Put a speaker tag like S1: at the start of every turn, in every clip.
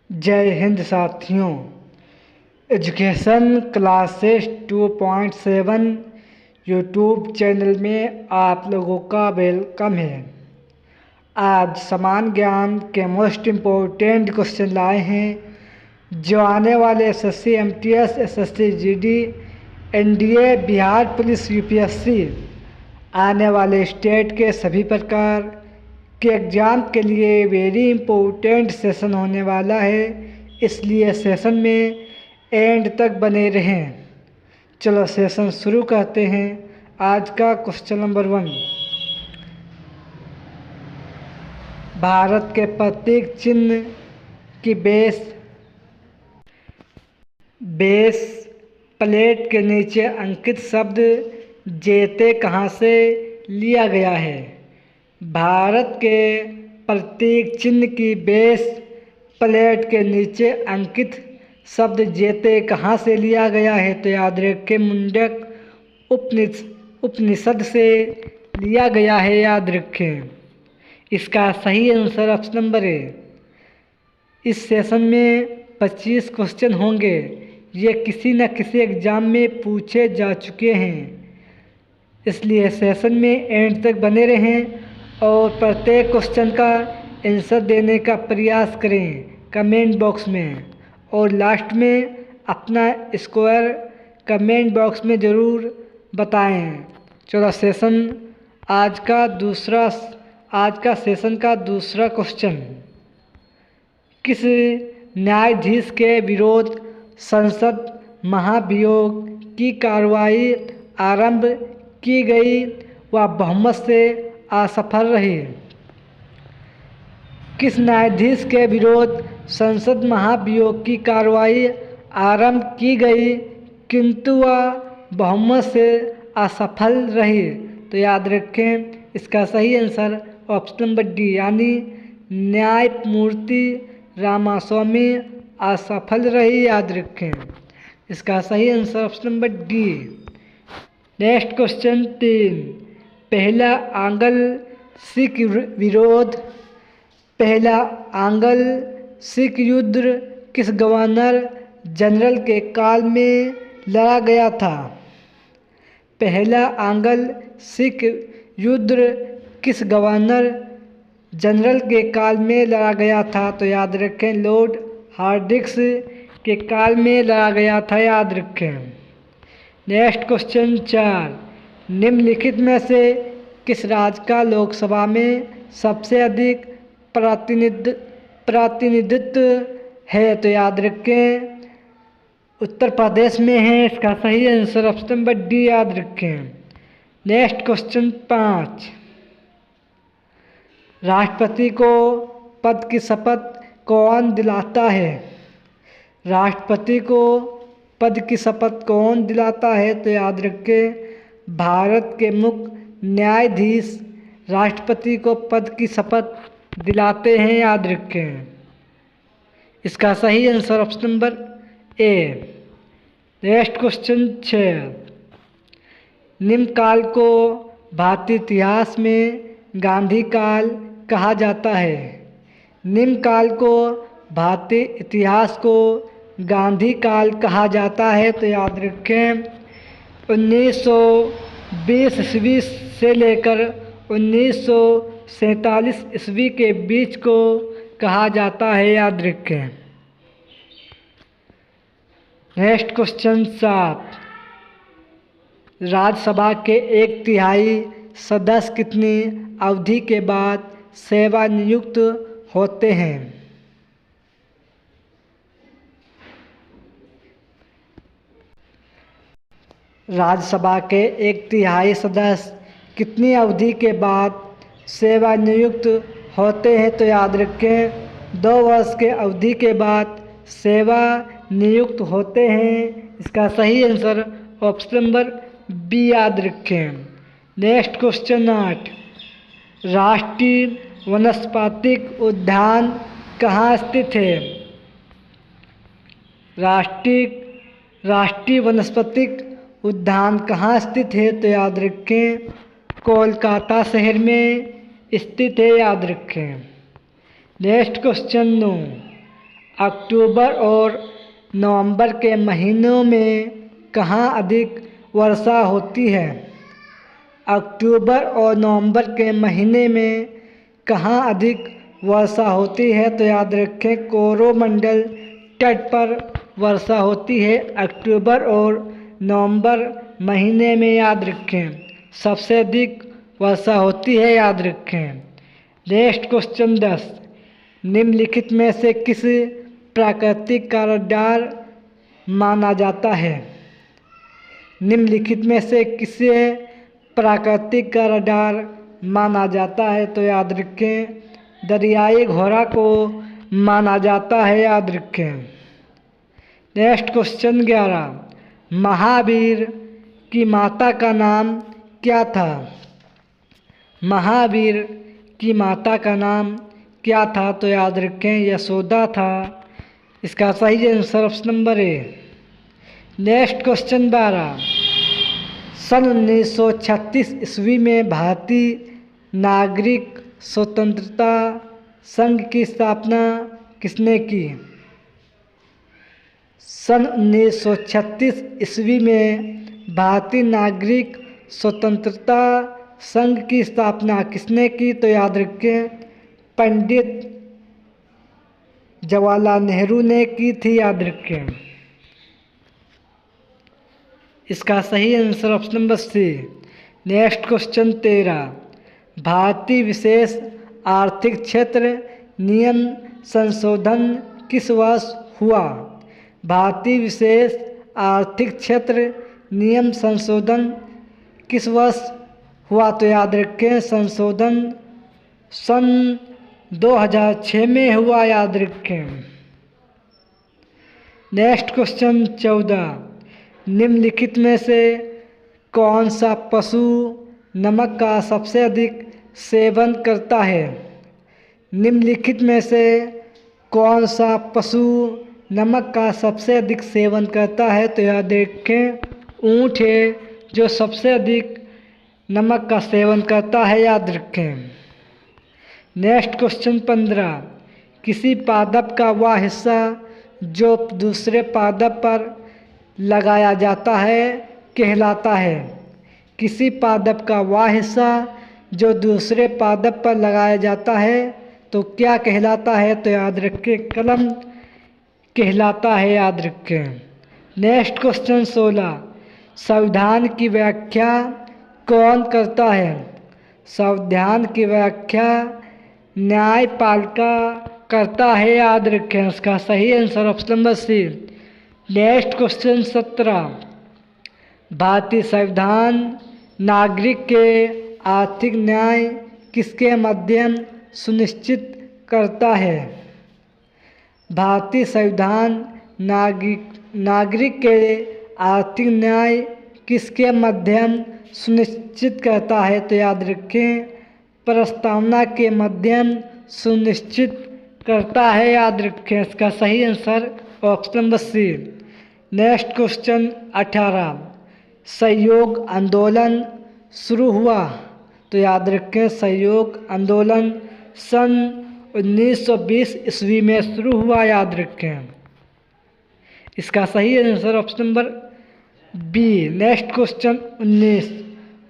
S1: जय हिंद साथियों। Education classes 2.7 YouTube channel में आप लोगों का वेलकम है। आज समान ज्ञान के मोस्ट इम्पोर्टेंट क्वेश्चन लाए हैं जो आने वाले SSC MTS, SSC GD, NDA, Bihar police, UPSC आने वाले स्टेट के सभी प्रकार के एग्ज़ाम के लिए वेरी इम्पोर्टेंट सेशन होने वाला है, इसलिए सेशन में एंड तक बने रहें। चलो सेशन शुरू करते हैं। आज का क्वेश्चन नंबर 1, भारत के प्रतीक चिन्ह की बेस प्लेट के नीचे अंकित शब्द जेते कहाँ से लिया गया है? भारत के प्रतीक चिन्ह की बेस प्लेट के नीचे अंकित शब्द जेते कहाँ से लिया गया है? तो याद रखें, मुंडक उपनिषद से लिया गया है, याद रखें। इसका सही आंसर ऑप्शन नंबर है। इस सेशन में 25 क्वेश्चन होंगे। ये किसी न किसी एग्ज़ाम में पूछे जा चुके हैं, इसलिए सेशन में एंड तक बने रहें और प्रत्येक क्वेश्चन का आंसर देने का प्रयास करें कमेंट बॉक्स में, और लास्ट में अपना स्कोर कमेंट बॉक्स में ज़रूर बताएं। चलो आज का सेशन का दूसरा क्वेश्चन, किस न्यायाधीश के विरोध संसद महाभियोग की कार्रवाई आरंभ की गई वह बहुमत से असफल रही? किस न्यायाधीश के विरोध संसद महाभियोग की कार्रवाई आरंभ की गई किंतु वह बहुमत से असफल रही? तो याद रखें, इसका सही आंसर ऑप्शन नंबर डी, यानी न्यायमूर्ति रामास्वामी असफल रही, याद रखें। इसका सही answer option number D. Next question 3, पहला आंग्ल सिख युद्ध किस गवर्नर जनरल के काल में लड़ा गया था? पहला आंग्ल सिख युद्ध किस गवर्नर जनरल के काल में लड़ा गया था? तो याद रखें, लॉर्ड हार्डिंग्स के काल में लड़ा गया था, याद रखें। नेक्स्ट क्वेश्चन 4, निम्नलिखित में से किस राज्य का लोकसभा में सबसे अधिक प्रतिनिधित्व है? तो याद रखें, उत्तर प्रदेश में है। इसका सही आंसर ऑप्शन नंबर डी, याद रखें। नेक्स्ट क्वेश्चन 5, राष्ट्रपति को पद की शपथ कौन दिलाता है? राष्ट्रपति को पद की शपथ कौन दिलाता है? तो याद रखें, भारत के मुख्य न्यायाधीश राष्ट्रपति को पद की शपथ दिलाते हैं, याद रखें। इसका सही answer option number A. Next question 6, निम्न काल को भारतीय इतिहास में गांधी काल कहा जाता है? निम्न काल को भारतीय इतिहास को गांधी काल कहा जाता है? तो याद रखें, 1920 ईस्वी से लेकर 1947 ईस्वी के बीच को कहा जाता है, याद रखें। नेक्स्ट क्वेश्चन 7, राज्यसभा के 1/3 सदस्य कितनी अवधि के बाद सेवानिवृत्त होते हैं? राज्यसभा के 1/3 सदस्य कितनी अवधि के बाद सेवानिवृत्त होते हैं? तो याद रखें, 2 वर्ष के अवधि के बाद सेवानिवृत्त होते हैं। इसका सही आंसर ऑप्शन नंबर बी, याद रखें। नेक्स्ट क्वेश्चन 8, राष्ट्रीय वनस्पतिक उद्यान कहाँ स्थित है? राष्ट्रीय वनस्पतिक उद्यान कहाँ स्थित है? तो याद रखें, कोलकाता शहर में स्थित है, याद रखें। नेक्स्ट क्वेश्चन 9, अक्टूबर और नवंबर के महीनों में कहाँ अधिक वर्षा होती है? अक्टूबर और नवंबर के महीने में कहाँ अधिक वर्षा होती है? तो याद रखें, कोरोमंडल तट पर वर्षा होती है अक्टूबर और नवंबर महीने में। याद रखें, सबसे अधिक वर्षा होती है। याद रखें। नेक्स्ट क्वेश्चन 10, निम्नलिखित में से किस प्राकृतिक का रडार माना जाता है? निम्नलिखित में से किसे प्राकृतिक का रडार माना जाता है? तो याद रखें, दरियाई घोड़ा को माना जाता है। याद रखें। नेक्स्ट क्वेश्चन 11, महावीर की माता का नाम क्या था? महावीर की माता का नाम क्या था? तो याद रखें, यशोदा था। इसका सही answer option number A. Next question 12, सन 1936 ईस्वी में भारतीय नागरिक स्वतंत्रता संघ की स्थापना किसने की? सन 1936 ईस्वी में भारतीय नागरिक स्वतंत्रता संघ की स्थापना किसने की? तो याद रखें, पंडित जवाहरलाल नेहरू ने की थी। याद रखें। इसका सही answer option number C. Next question 13, भारतीय विशेष आर्थिक क्षेत्र नियम संशोधन किस वर्ष हुआ? भारतीय विशेष आर्थिक क्षेत्र नियम संशोधन किस वर्ष हुआ? तो याद रखें, संशोधन सन 2006 में हुआ। याद रखें। नेक्स्ट क्वेश्चन 14, निम्नलिखित में से कौन सा पशु नमक का सबसे अधिक सेवन करता है? निम्नलिखित में से कौन सा पशु नमक का सबसे अधिक सेवन करता है? तो याद रखें, ऊँट है जो सबसे अधिक नमक का सेवन करता है। याद रखें। नेक्स्ट क्वेश्चन 15, किसी पादप का वह हिस्सा जो दूसरे पादप पर लगाया जाता है कहलाता है? किसी पादप का वह हिस्सा जो दूसरे पादप पर लगाया जाता है तो क्या कहलाता है? तो याद रखें, कलम कहलाता है। याद रखें। नेक्स्ट क्वेश्चन 16, संविधान की व्याख्या कौन करता है? संविधान की व्याख्या न्यायपालिका करता है। याद रखें। इसका सही answer option number C. Next question 17, भारतीय संविधान नागरिक के आर्थिक न्याय किसके माध्यम सुनिश्चित करता है? भारतीय संविधान नागरिक के आर्थिक न्याय किसके माध्यम सुनिश्चित करता है? तो याद रखें, प्रस्तावना के माध्यम सुनिश्चित करता है। याद रखें। इसका सही answer option number C. Next question 18, सहयोग आंदोलन शुरू हुआ? तो याद रखें, सहयोग आंदोलन सन 1920 ईस्वी में शुरू हुआ। याद रखें। इसका सही answer option number B. Next question 19,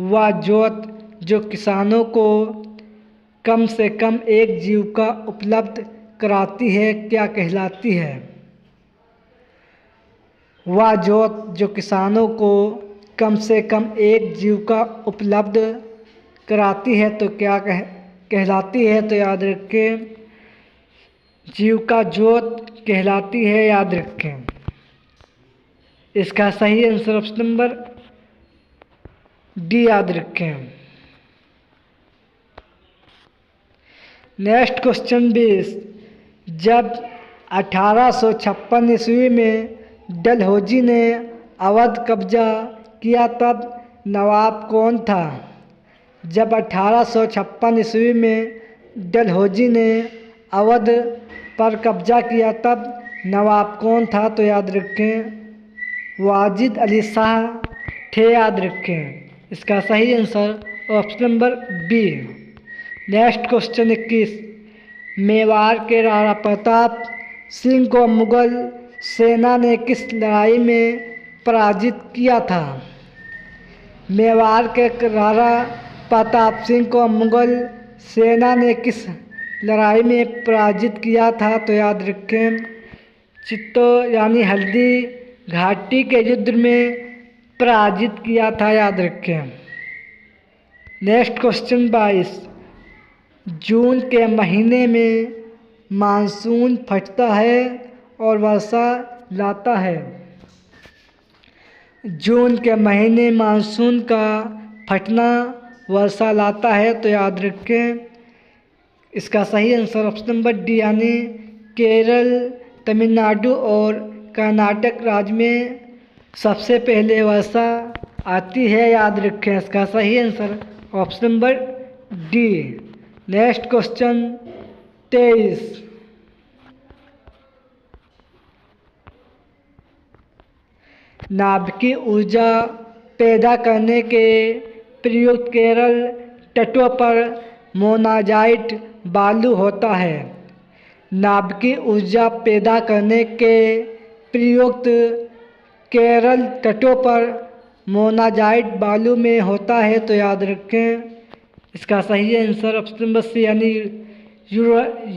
S1: वह जोत जो किसानों को कम से कम एक जीविका उपलब्ध कराती है क्या कहलाती है? वह जोत जो किसानों को कम से कम एक जीविका उपलब्ध कराती है तो क्या कहलाती है? तो याद रखें, जीविका जोत कहलाती है। याद रखें। इसका सही आंसर ऑप्शन नंबर डी। याद रखें। नेक्स्ट क्वेश्चन 20, जब 1856 ईस्वी में डलहौजी ने अवध कब्जा किया तब नवाब कौन था? जब 1856 ईस्वी में डलहौजी ने अवध पर कब्जा किया तब नवाब कौन था? तो याद रखें, वाजिद अली शाह थे। याद रखें। इसका सही answer option number B. Next question 21, मेवाड़ के राणा प्रताप सिंह को मुगल सेना ने किस लड़ाई में पराजित किया था? मेवाड़ के राणा प्रताप सिंह को मुगल सेना ने किस लड़ाई में पराजित किया था? तो याद रखें, चित्तौड़ यानी हल्दी घाटी के युद्ध में पराजित किया था, याद रखें। Next question 22। जून के महीने में मानसून फटता है और वर्षा लाता है। जून के महीने मानसून का फटना वर्षा लाता है, तो याद रखें इसका सही आंसर ऑप्शन नंबर डी यानी केरल, तमिलनाडु और कर्नाटक राज्य में सबसे पहले वर्षा आती है, याद रखें इसका सही answer option number D. Next question 23। नाभिकीय ऊर्जा पैदा करने के प्रयुक्त केरल तटों पर मोनाजाइट बालू होता है। नाभिकीय ऊर्जा पैदा करने के प्रयुक्त केरल तटों पर मोनाजाइट बालू में होता है, तो याद रखें इसका सही आंसर ऑप्शन नंबर सी यानी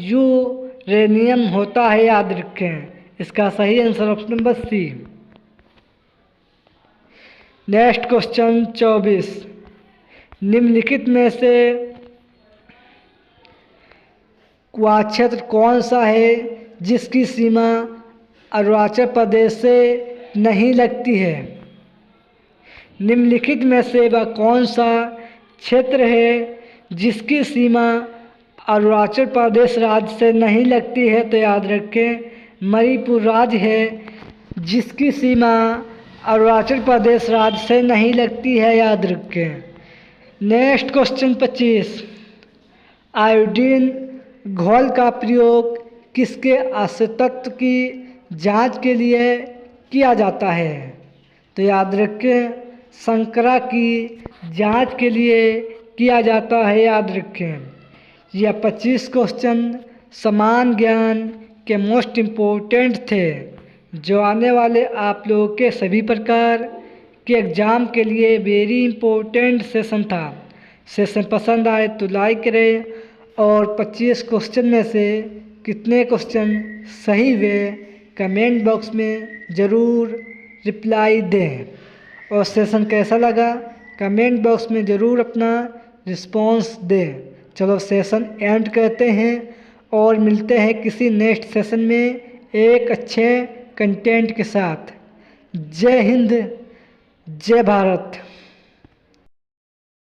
S1: यूरेनियम होता है, याद रखें इसका सही answer option number C. Next question 24। निम्नलिखित में से वह क्षेत्र कौन सा है जिसकी सीमा अरुणाचल प्रदेश से नहीं लगती है? निम्नलिखित में से वह कौन सा क्षेत्र है जिसकी सीमा अरुणाचल प्रदेश राज्य से नहीं लगती है? तो याद रखें मणिपुर राज्य है जिसकी सीमा अरुणाचल प्रदेश राज्य से नहीं लगती है, याद रखें। Next question 25। आयोडीन घोल का प्रयोग किसके असतत्व की जांच के लिए किया जाता है? तो याद रखें शर्करा की जांच के लिए किया जाता है, याद रखें। यह 25 क्वेश्चन समान ज्ञान के मोस्ट इम्पोर्टेंट थे जो आने वाले आप लोगों के सभी प्रकार के एग्ज़ाम के लिए वेरी इम्पोर्टेंट सेशन था। सेशन पसंद आए तो लाइक करें और 25 क्वेश्चन में से कितने क्वेश्चन सही हुए कमेंट बॉक्स में ज़रूर रिप्लाई दें। और सेशन कैसा लगा कमेंट बॉक्स में ज़रूर अपना रिस्पॉन्स दें। चलो सेशन एंड करते हैं और मिलते हैं किसी नेक्स्ट सेशन में एक अच्छे कंटेंट के साथ। जय हिंद, जय भारत।